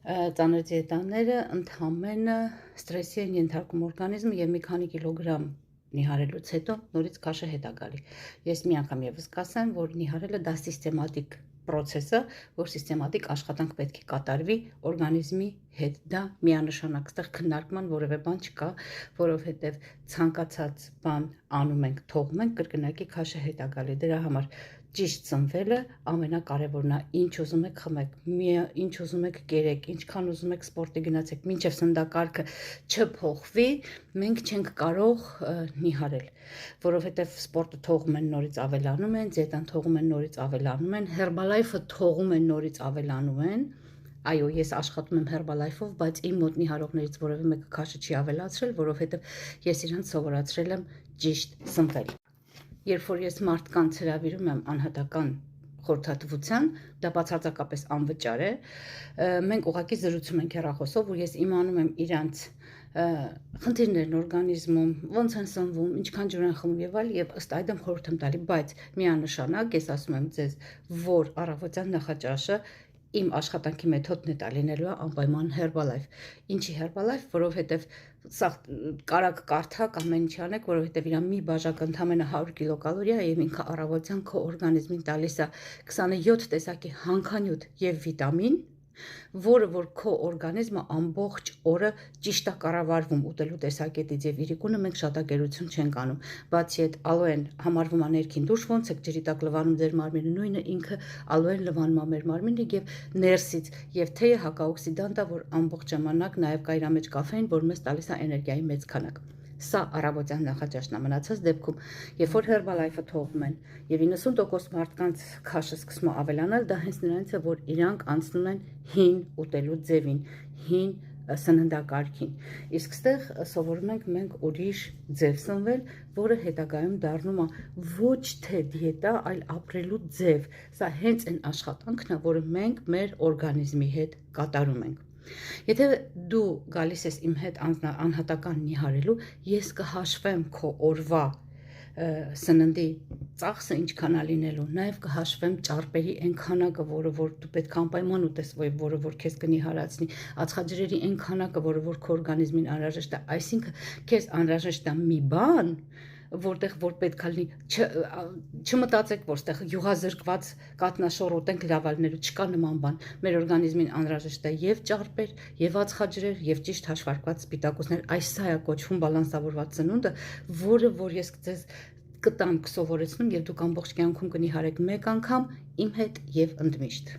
Ծանր դիետաները ընդհանրապես ստրեսի են ենթարկում օրգանիզմը եւ մի քանի կիլոգրամ նիհարելուց հետո նորից քաշը հետ է գալի։ Ես մի անգամ եւս կասեմ, որ նիհարելը դա սիստեմատիկ process է, որ սիստեմատիկ աշխատանք պետք է կատարվի օրգանիզմի հետ, դա միանշանակ, այստեղ քննարկման որևէ բան չկա, որովհետեւ ցանկացած բան անում ենք, թողում ենք, կրկնակի քաշը հետ է գալի, դրա համար ճիշտ ծնվելը ամենակարևորն է, ինչ ուզում եք խմեք, ինչ ուզում եք կերեք, ինչքան ուզում եք սպորտի գնացեք, մինչև սննդակարգը չփոխվի, մենք չենք կարող նիհարել, որովհետև սպորտը թողում են նորից ավելանում են, դիետան թողում են նորից ավելանում են, Herbalife-ը թողում են նորից ավելանում են, այո, ես աշխատում եմ Herbalife-ով, բայց իմ մոտ նիհարողներից որևէ մեկը քաշը չի ավելացրել, որովհետև ես իրանց սովորացրել եմ ճիշտ սնվել։ Երբ որ ես մարդկանց հրավիրում եմ անհատական խորհրդատվության, դա բացարձակապես անվճար է, մենք ուղղակի զրուցում ենք հեռախոսով, ու ես իմանում եմ իրանց խնդիրներն օրգանիզմում, ոնց են սնվում, ինչքան ջուր են խմում եւ այլ, եւ ըստ այդմ խորհուրդ եմ տալի, բայց միանշանակ ես ասում եմ ձեզ, որ առավոտյան նախաճաշը իմ աշխատանքի մեթոդն է դա լինելու է անպայման Herbalife։ Ինչի Herbalife, որովհետև սա կարակ կարդակ ամեն ինչ անեք, որովհետև իր մի բաժակ ընդամենը 100 կիլոկալորի է եւ ինքը առավոտյան քո օրգանիզմին տալիս է 27 տեսակի հանքանյութ եւ վիտամին, որը որ քո օրգանիզմը ամբողջ օրը ճիշտ է կառավարվում ուտելու տեսակետից եւ իրիկունը մենք շատակերություն չենք անում։ Բացի այդ ալոեն համարվում է ներքին դուշ, ոնց եք ջրի տակ լվանում ձեր մարմինը, նույնը ինքը ալոեն լվանում է մեր մարմինը եւ ներսից եւ թեյը հակաօքսիդանտ է, որ ամբողջ ժամանակ նաեւ կա իր մեջ կաֆեին, որ մեզ տալիս է էներգիայի մեծ քանակ։ Սա առավոտյան նախաճաշն է, մնացած դեպքում, երբ որ Herbalife-ը թողում են եւ 90% մարդկանց քաշը սկսում է ավելանալ, դա հենց նրանից է, որ իրանք անցնում են հին ուտելու ձևին, հին սննդակարգին։ Իսկ ստեղ սովորում ենք մենք ուրիշ ձև սնվել, որը հետագայում դառնում է ոչ թե դիետա, այլ ապրելու ձև։ Սա հենց այն աշխատանքն է, որը մենք մեր օրգանիզմի հետ կատարում ենք։ Եթե դու գալիս ես իմ հետ անհատական նիհարելու, ես կհաշվեմ քո օրվա սննդի ծախսը ինչքան է լինելու, նաև կհաշվեմ ճարպերի այն քանակը, որը որ դու պետք է անպայման ուտես, որը որ քեզ կնիհարացնի, ածխաջրերի այն քանակը, որը որ քո օրգանիզմին անհրաժեշտ է, այսինքն քեզ անհրաժեշտ է մի բան, որտեղ որ պետք է լինի, չմտածեք, որ ստեղ յուղազրկված կատնաշոր ուտենք լավալներու, չկա նման բան, մեր օրգանիզմին անհրաժեշտ է եւ ճարպեր, եւ ածխաջրեր, եւ ճիշտ հաշվարկված սպիտակուցներ, այս սա է կոչվում բալանսավորված սնունդը, որը որ ես ձեզ կտամ, կսովորեցնում եւ դուք ամբողջ կյանքում կնիհարեք մեկ անգամ իմ հետ եւ ընդմիշտ։